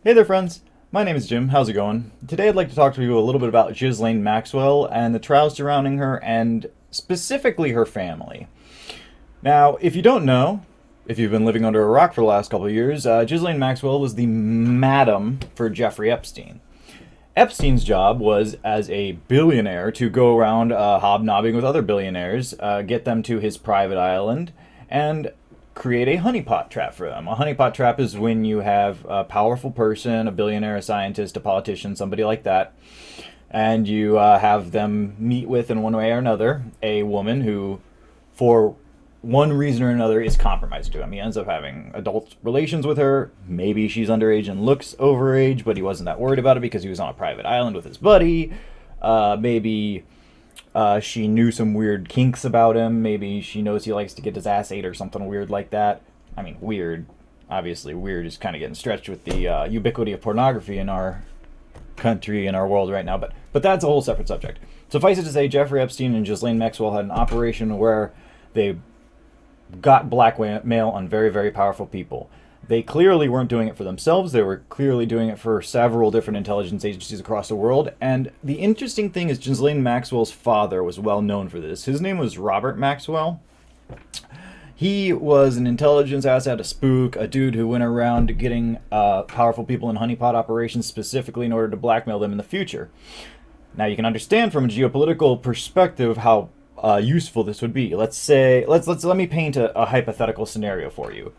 Hey there, friends. My name is Jim. How's it going? Today I'd like to talk to you a little bit about Ghislane Maxwell and the trials surrounding her and specifically her family. Now, if you don't know, if you've been living under a rock for the last couple of years, Ghislane Maxwell was the madam for Jeffrey Epstein. Epstein's job was, as a billionaire, to go around hobnobbing with other billionaires, get them to his private island, and create a honeypot trap for them. A honeypot trap is when you have a powerful person, a billionaire, a scientist, a politician, somebody like that, and you have them meet with, in one way or another, a woman who, for one reason or another, is compromised to him. He ends up having adult relations with her. Maybe she's underage and looks overage, but he wasn't that worried about it because he was on a private island with his buddy. Maybe she knew some weird kinks about him. Maybe she knows he likes to get his ass ate or something weird like that. I mean, weird. Obviously, weird is kind of getting stretched with the ubiquity of pornography in our country, in our world right now. But that's a whole separate subject. Suffice it to say, Jeffrey Epstein and Ghislane Maxwell had an operation where they got blackmail on very, very powerful people. They clearly weren't doing it for themselves. They were clearly doing it for several different intelligence agencies across the world. And the interesting thing is Ghislane Maxwell's father was well known for this. His name was Robert Maxwell. He was an intelligence asset, a spook, a dude who went around getting powerful people in honeypot operations specifically in order to blackmail them in the future. Now you can understand from a geopolitical perspective how useful this would be. Let me paint a hypothetical scenario for you.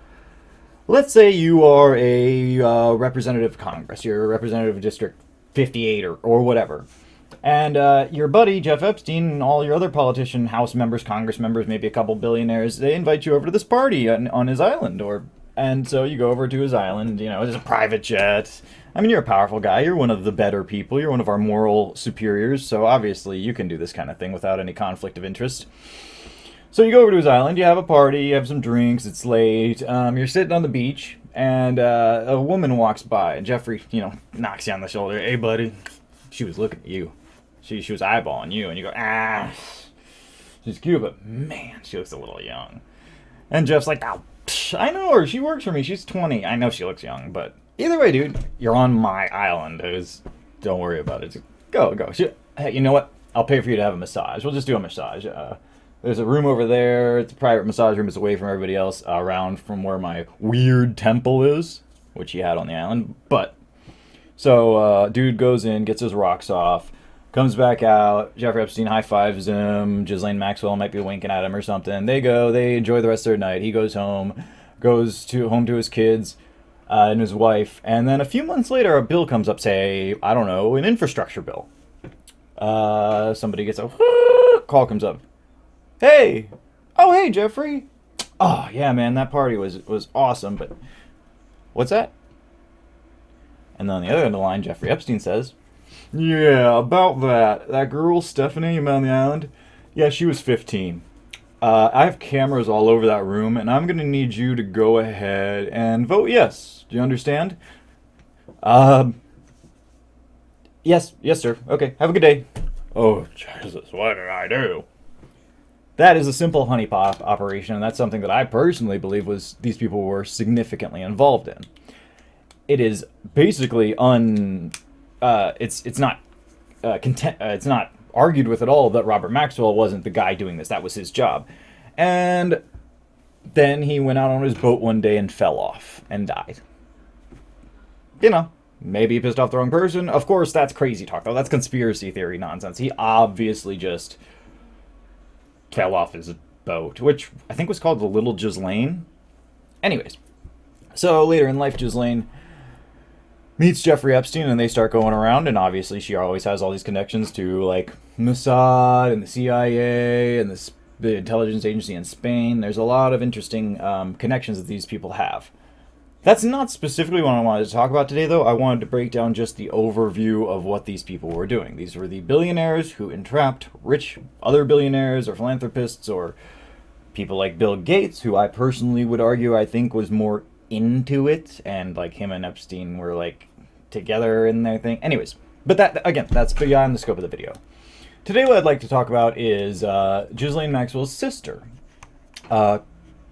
Let's say you are a representative of Congress. You're a representative of District 58 or whatever. And your buddy, Jeff Epstein, and all your other politician, House members, Congress members, maybe a couple billionaires, they invite you over to this party on his island. And so you go over to his island, it's a private jet. I mean, you're a powerful guy. You're one of the better people. You're one of our moral superiors. So obviously you can do this kind of thing without any conflict of interest. So you go over to his island, you have a party, you have some drinks, it's late, you're sitting on the beach, and a woman walks by, and Jeffrey, knocks you on the shoulder. Hey, buddy. She was looking at you. She was eyeballing you, and you go, she's cute, but man, she looks a little young. And Jeff's like, oh, I know her. She works for me. She's 20. I know she looks young, but either way, dude, you're on my island. Don't worry about it. Go. Hey, you know what? I'll pay for you to have a massage. We'll just do a massage. There's a room over there. It's a private massage room. It's away from everybody else, around from where my weird temple is, which he had on the island. So dude goes in, gets his rocks off, comes back out. Jeffrey Epstein high-fives him. Ghislane Maxwell might be winking at him or something. They enjoy the rest of their night. He goes home, home to his kids and his wife. And then a few months later, a bill comes up, say, I don't know, an infrastructure bill. Somebody gets a call comes up. Hey! Oh, hey, Jeffrey! Oh, yeah, man, that party was awesome, but what's that? And then on the other end of the line, Jeffrey Epstein says, yeah, about that girl, Stephanie, on the island, yeah, she was 15. I have cameras all over that room, and I'm going to need you to go ahead and vote yes. Do you understand? Yes, sir. Okay, have a good day. Oh, Jesus, what did I do? That is a simple honeypot operation, and that's something that I personally believe these people were significantly involved in. It is basically it's not argued with at all that Robert Maxwell wasn't the guy doing this. That was his job. And then he went out on his boat one day and fell off and died. Maybe he pissed off the wrong person. Of course, that's crazy talk, though. That's conspiracy theory nonsense. He obviously just fell off his boat, which I think was called the Little Ghislane. Anyways, so later in life, Ghislane meets Jeffrey Epstein, and they start going around, and obviously she always has all these connections to, like, Mossad and the CIA and the intelligence agency in Spain. There's a lot of interesting connections that these people have. That's not specifically what I wanted to talk about today, though. I wanted to break down just the overview of what these people were doing. These were the billionaires who entrapped rich other billionaires or philanthropists or people like Bill Gates, who I personally would argue I think was more into it, and like him and Epstein were like together in their thing. Anyways, but that's beyond the scope of the video. Today what I'd like to talk about is Ghislane Maxwell's sister.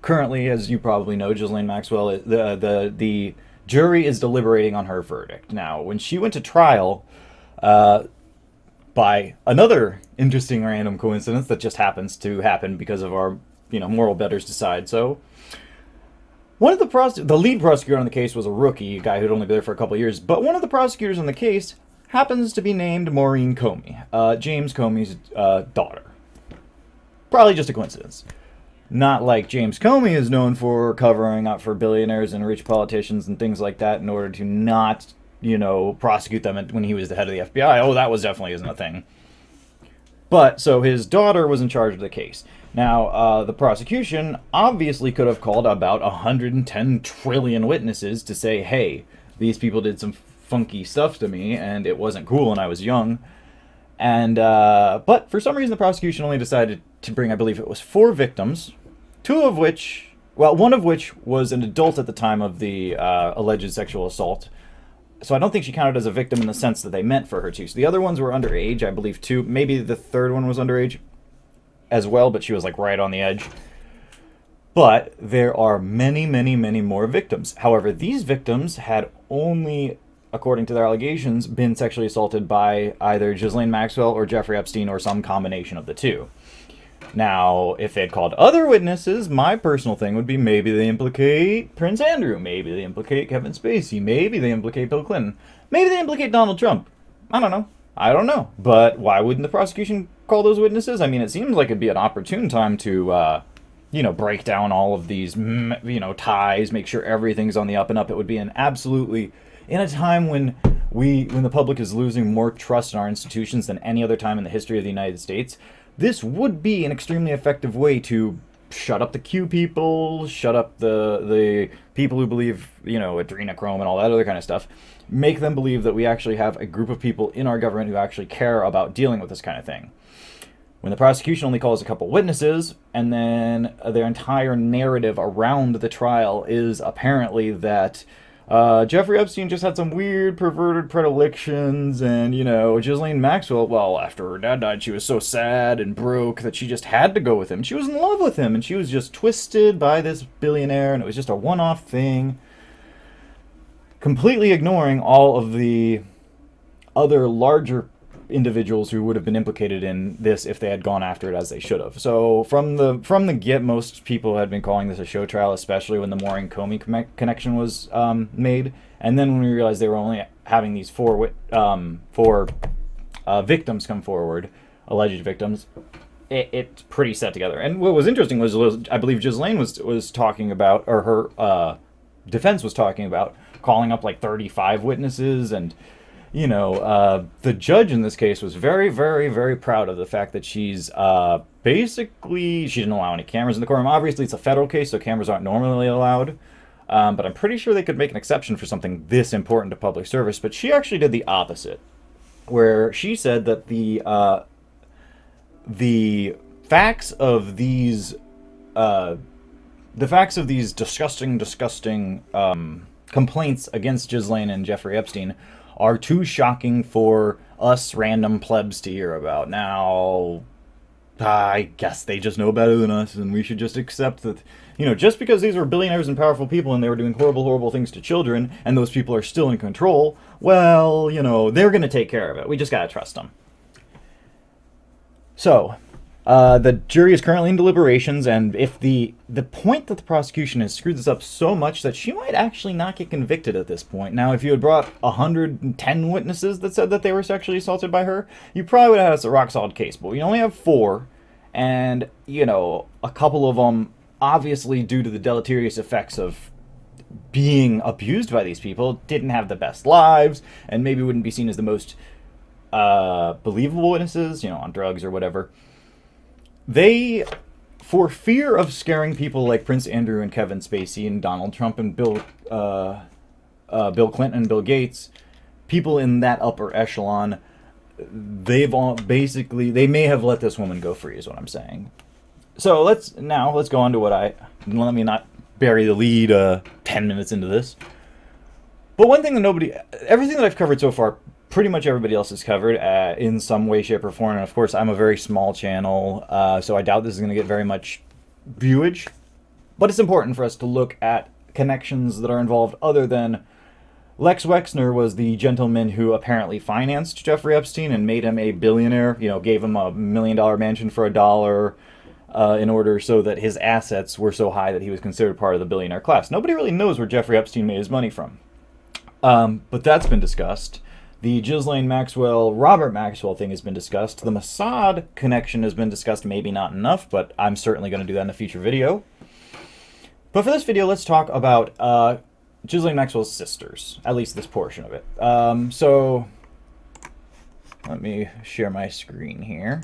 Currently, as you probably know, Ghislane Maxwell, the jury is deliberating on her verdict. Now, when she went to trial, by another interesting random coincidence that just happens to happen because of our, moral betters decide so. One of the lead prosecutor on the case was a rookie, a guy who'd only been there for a couple of years, but one of the prosecutors on the case happens to be named Maureen Comey, James Comey's daughter. Probably just a coincidence. Not like James Comey is known for covering up for billionaires and rich politicians and things like that in order to not, prosecute them when he was the head of the FBI. Oh, that definitely isn't a thing. But, so his daughter was in charge of the case. Now, the prosecution obviously could have called about 110 trillion witnesses to say, hey, these people did some funky stuff to me, and it wasn't cool when I was young. And, but for some reason the prosecution only decided to bring, I believe it was 4 victims, one of which was an adult at the time of the alleged sexual assault. So I don't think she counted as a victim in the sense that they meant for her to. So the other ones were underage, I believe, too. Maybe the third one was underage as well, but she was like right on the edge. But there are many, many, many more victims. However, these victims had only, according to their allegations, been sexually assaulted by either Ghislane Maxwell or Jeffrey Epstein or some combination of the two. Now, if they'd called other witnesses, my personal thing would be maybe they implicate Prince Andrew, maybe they implicate Kevin Spacey, maybe they implicate Bill Clinton, maybe they implicate Donald Trump. I don't know. But why wouldn't the prosecution call those witnesses? I mean, it seems like it'd be an opportune time to, break down all of these, ties, make sure everything's on the up and up. It would be in a time when the public is losing more trust in our institutions than any other time in the history of the United States. This would be an extremely effective way to shut up the Q people, shut up the people who believe, adrenochrome and all that other kind of stuff. Make them believe that we actually have a group of people in our government who actually care about dealing with this kind of thing. When the prosecution only calls a couple witnesses, and then their entire narrative around the trial is apparently that Jeffrey Epstein just had some weird perverted predilections, and, Ghislane Maxwell, well, after her dad died, she was so sad and broke that she just had to go with him. She was in love with him, and she was just twisted by this billionaire, and it was just a one-off thing. Completely ignoring all of the other larger individuals who would have been implicated in this if they had gone after it as they should have. So from the get, most people had been calling this a show trial, especially when the Maureen Comey connection was made. And then when we realized they were only having these four victims come forward, alleged victims, it's pretty set together. And what was interesting was I believe Ghislane was talking about, or her defense was talking about, calling up like 35 witnesses, and the judge in this case was very, very, very proud of the fact that she's basically, she didn't allow any cameras in the courtroom. Obviously, it's a federal case, so cameras aren't normally allowed. But I'm pretty sure they could make an exception for something this important to public service. But she actually did the opposite, where she said that the facts of these disgusting complaints against Ghislane and Jeffrey Epstein are too shocking for us random plebs to hear about. Now, I guess they just know better than us, and we should just accept that, just because these were billionaires and powerful people and they were doing horrible, horrible things to children, and those people are still in control, well, they're going to take care of it. We just got to trust them. So, the jury is currently in deliberations, and if the point that the prosecution has screwed this up so much that she might actually not get convicted at this point. Now, if you had brought 110 witnesses that said that they were sexually assaulted by her, you probably would have had a rock-solid case. But we only have 4, and, a couple of them, obviously due to the deleterious effects of being abused by these people, didn't have the best lives, and maybe wouldn't be seen as the most believable witnesses, on drugs or whatever. They, for fear of scaring people like Prince Andrew and Kevin Spacey and Donald Trump and Bill Clinton and Bill Gates, people in that upper echelon, they may have let this woman go free, is what I'm saying. So let's go on to let me not bury the lead 10 minutes into this. But one thing that everything that I've covered so far, pretty much everybody else has covered in some way, shape, or form. And of course, I'm a very small channel, so I doubt this is going to get very much viewage. But it's important for us to look at connections that are involved other than Lex Wexner was the gentleman who apparently financed Jeffrey Epstein and made him a billionaire, gave him $1 million mansion for $1 in order so that his assets were so high that he was considered part of the billionaire class. Nobody really knows where Jeffrey Epstein made his money from. But that's been discussed. The Ghislane Maxwell, Robert Maxwell thing has been discussed. The Mossad connection has been discussed, maybe not enough, but I'm certainly going to do that in a future video. But for this video, let's talk about Ghislane Maxwell's sisters, at least this portion of it. So let me share my screen here.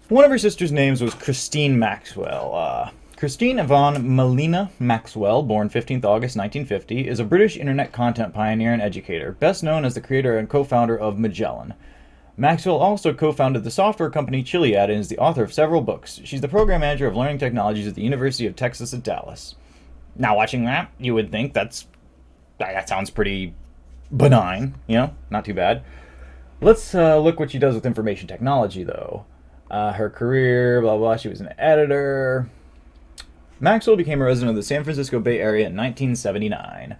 One of her sisters' names was Christine Maxwell. Christine Yvonne Melina Maxwell, born 15th August 1950, is a British internet content pioneer and educator, best known as the creator and co-founder of Magellan. Maxwell also co-founded the software company Chiliad and is the author of several books. She's the program manager of learning technologies at the University of Texas at Dallas. Now, watching that, you would think that sounds pretty benign, not too bad. Let's look what she does with information technology, though. Her career, blah, blah, she was an editor. Maxwell became a resident of the San Francisco Bay Area in 1979.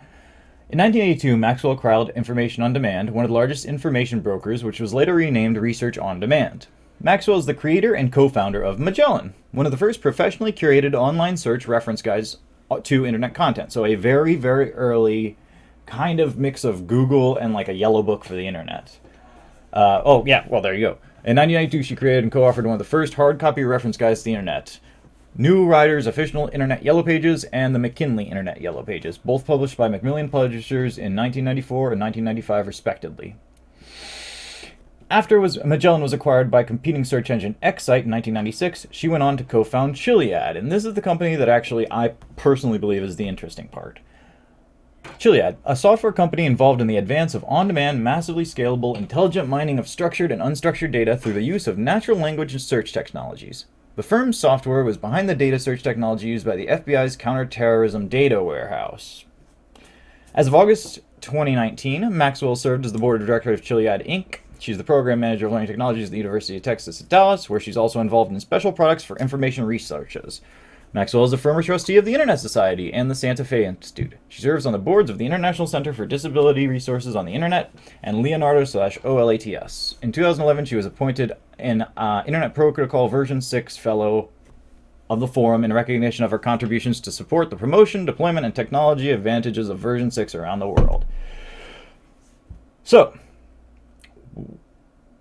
In 1982, Maxwell crowd Information on Demand, one of the largest information brokers, which was later renamed Research on Demand. Maxwell is the creator and co-founder of Magellan, one of the first professionally curated online search reference guides to internet content. So a very, very early kind of mix of Google and like a yellow book for the internet. There you go. In 1992, she created and co-authored one of the first hard copy reference guides to the internet. New Writer's Official Internet Yellow Pages and the McKinley Internet Yellow Pages, both published by Macmillan Publishers in 1994 and 1995 respectively. After Magellan was acquired by competing search engine Excite in 1996, she went on to co-found Chiliad, and this is the company that actually I personally believe is the interesting part. Chiliad, a software company involved in the advance of on-demand, massively scalable, intelligent mining of structured and unstructured data through the use of natural language search technologies. The firm's software was behind the data search technology used by the FBI's counterterrorism data warehouse. As of August 2019, Maxwell served as the board of directors of Chiliad Inc. She's the program manager of learning technologies at the University of Texas at Dallas, where she's also involved in special products for information researches. Maxwell is a former trustee of the Internet Society and the Santa Fe Institute. She serves on the boards of the International Center for Disability Resources on the Internet and Leonardo/OLATS. In 2011, she was appointed an Internet Protocol version 6 fellow of the forum in recognition of her contributions to support the promotion, deployment, and technology advantages of version 6 around the world. So,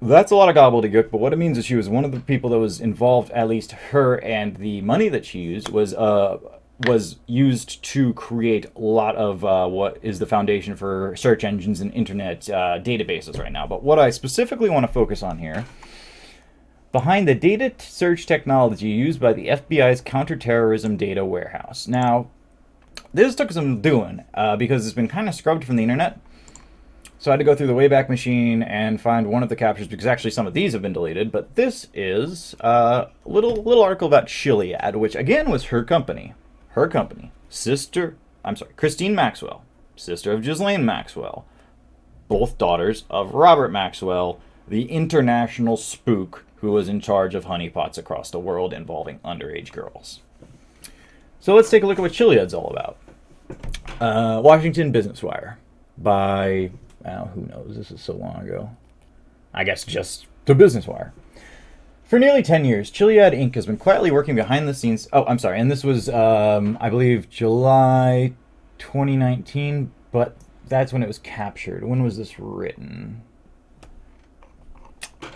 that's a lot of gobbledygook, but what it means is she was one of the people that was involved, at least her, and the money that she used was used to create a lot of what is the foundation for search engines and internet databases right now. But what I specifically want to focus on here, behind the data search technology used by the FBI's counterterrorism data warehouse. Now, this took some doing because it's been kind of scrubbed from the internet. So I had to go through the Wayback Machine and find one of the captures, because actually some of these have been deleted. But this is a little article about Chiliad, which again was her company. Her company. Christine Maxwell, sister of Ghislane Maxwell. Both daughters of Robert Maxwell, the international spook who was in charge of honeypots across the world involving underage girls. So let's take a look at what Chiliad's all about. Washington Business Wire by... who knows? This is so long ago. I guess just the Business Wire. For nearly 10 years, Chiliad Inc. has been quietly working behind the scenes. And this was, I believe, July 2019, but that's when it was captured. When was this written?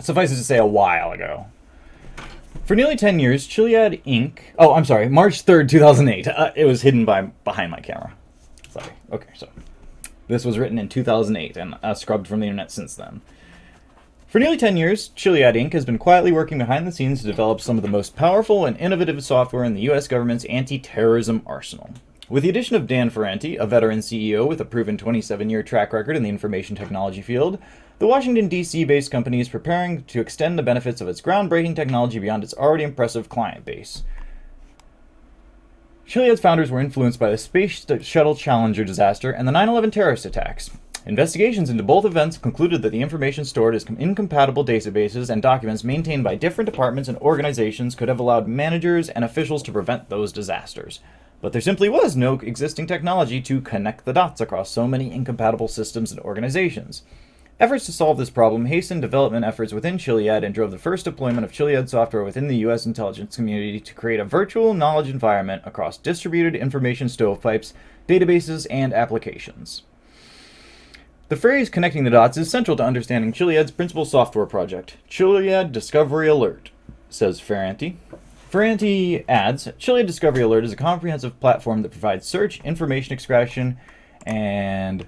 Suffice it to say, a while ago. For nearly 10 years, Chiliad Inc. March 3rd, 2008. It was hidden behind my camera. Sorry. Okay, so... This was written in 2008 and scrubbed from the internet since then. For nearly 10 years, Chiliad Inc. has been quietly working behind the scenes to develop some of the most powerful and innovative software in the U.S. government's anti-terrorism arsenal. With the addition of Dan Ferranti, a veteran CEO with a proven 27-year track record in the information technology field, the Washington, D.C.-based company is preparing to extend the benefits of its groundbreaking technology beyond its already impressive client base. Chiliad's founders were influenced by the Space Shuttle Challenger disaster and the 9/11 terrorist attacks. Investigations into both events concluded that the information stored as incompatible databases and documents maintained by different departments and organizations could have allowed managers and officials to prevent those disasters. But there simply was no existing technology to connect the dots across so many incompatible systems and organizations. Efforts to solve this problem hastened development efforts within Chiliad and drove the first deployment of Chiliad software within the U.S. intelligence community to create a virtual knowledge environment across distributed information stovepipes, databases, and applications. The phrase connecting the dots is central to understanding Chiliad's principal software project, Chiliad Discovery Alert, says Ferranti. Ferranti adds, Chiliad Discovery Alert is a comprehensive platform that provides search, information extraction, and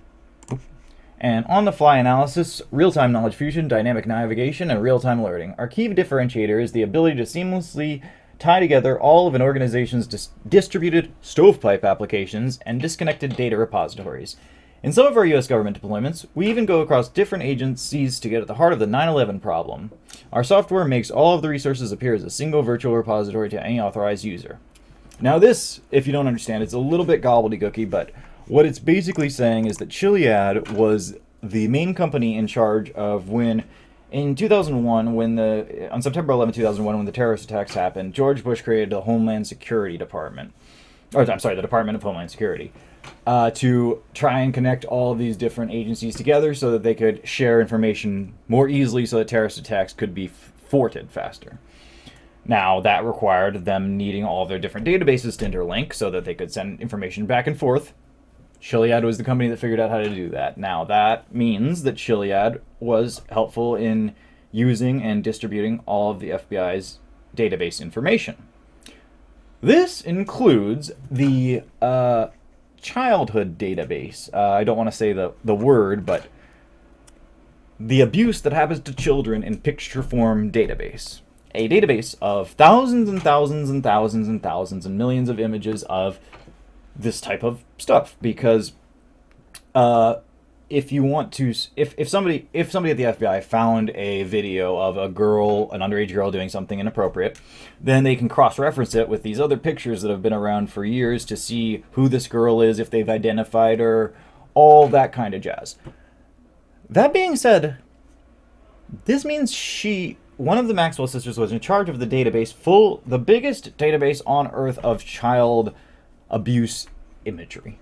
on-the-fly analysis, real-time knowledge fusion, dynamic navigation, and real-time alerting. Our key differentiator is the ability to seamlessly tie together all of an organization's distributed stovepipe applications and disconnected data repositories. In some of our U.S. government deployments, we even go across different agencies to get at the heart of the 9/11 problem. Our software makes all of the resources appear as a single virtual repository to any authorized user. Now this, if you don't understand, it's a little bit gobbledygooky, but what it's basically saying is that Chiliad was the main company in charge of when, in 2001, on September 11, 2001, when the terrorist attacks happened, George Bush created the Homeland Security Department, the Department of Homeland Security, to try and connect all of these different agencies together so that they could share information more easily so that terrorist attacks could be thwarted faster. Now, that required them needing all of their different databases to interlink so that they could send information back and forth. Chiliad was the company that figured out how to do that. Now, that means that Chiliad was helpful in using and distributing all of the FBI's database information. This includes the childhood database. I don't want to say the word, but the abuse that happens to children in picture form database. A database of thousands and thousands and thousands and thousands and millions of images of this type of stuff, because if somebody at the FBI found a video of an underage girl doing something inappropriate, then they can cross-reference it with these other pictures that have been around for years to see who this girl is, if they've identified her, all that kind of jazz. That being said, this means one of the Maxwell sisters was in charge of the database, the biggest database on Earth of child abuse imagery.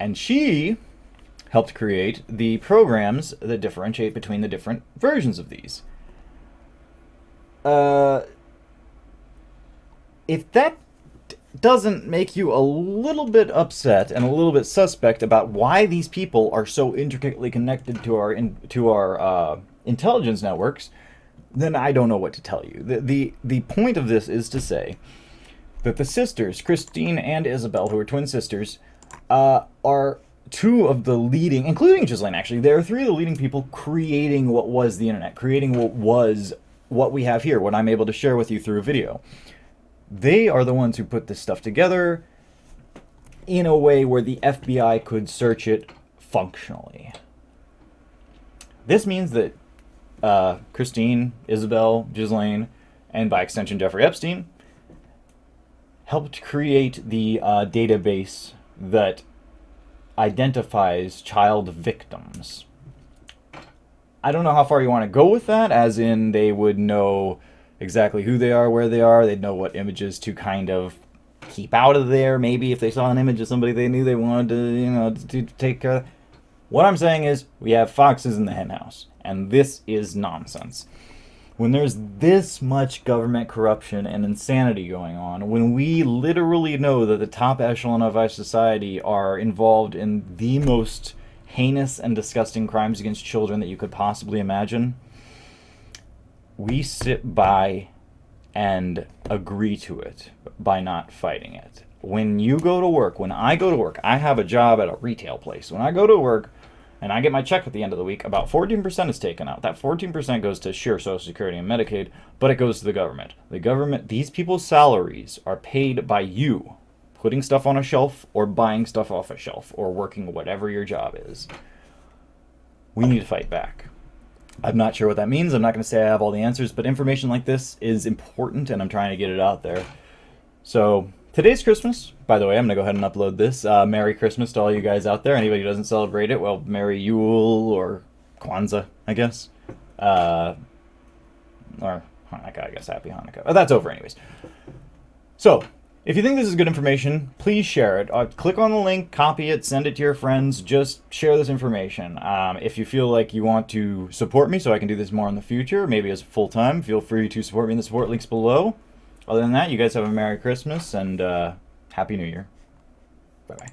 And she helped create the programs that differentiate between the different versions of these. If that doesn't make you a little bit upset and a little bit suspect about why these people are so intricately connected to our intelligence networks, then I don't know what to tell you. The point of this is to say that the sisters, Christine and Isabel, who are twin sisters, are two of the leading, including Ghislane actually, they're three of the leading people creating what was the internet, creating what we have here, what I'm able to share with you through a video. They are the ones who put this stuff together in a way where the FBI could search it functionally. This means that Christine, Isabel, Ghislane, and by extension Jeffrey Epstein, helped create the database that identifies child victims. I don't know how far you want to go with that, as in they would know exactly who they are, where they are, they'd know what images to kind of keep out of there. Maybe if they saw an image of somebody they knew they wanted to take care of. What I'm saying is, we have foxes in the henhouse, and this is nonsense. When there's this much government corruption and insanity going on, when we literally know that the top echelon of our society are involved in the most heinous and disgusting crimes against children that you could possibly imagine, we sit by and agree to it by not fighting it. When you go to work, when I go to work, I have a job at a retail place. When I go to work, and I get my check at the end of the week, about 14% is taken out. That 14% goes to sheer Social Security and Medicaid, but it goes to the government. The government, these people's salaries are paid by you putting stuff on a shelf or buying stuff off a shelf or working whatever your job is. We need to fight back. I'm not sure what that means. I'm not going to say I have all the answers, but information like this is important, and I'm trying to get it out there. So today's Christmas. By the way, I'm going to go ahead and upload this. Merry Christmas to all you guys out there. Anybody who doesn't celebrate it, well, Merry Yule or Kwanzaa, I guess. Or Hanukkah, I guess. Happy Hanukkah. Oh, that's over anyways. So, If you think this is good information, please share it. Click on the link, copy it, send it to your friends. Just share this information. If you feel like you want to support me so I can do this more in the future, maybe as full-time, feel free to support me in the support links below. Other than that, you guys have a Merry Christmas and Happy New Year. Bye-bye.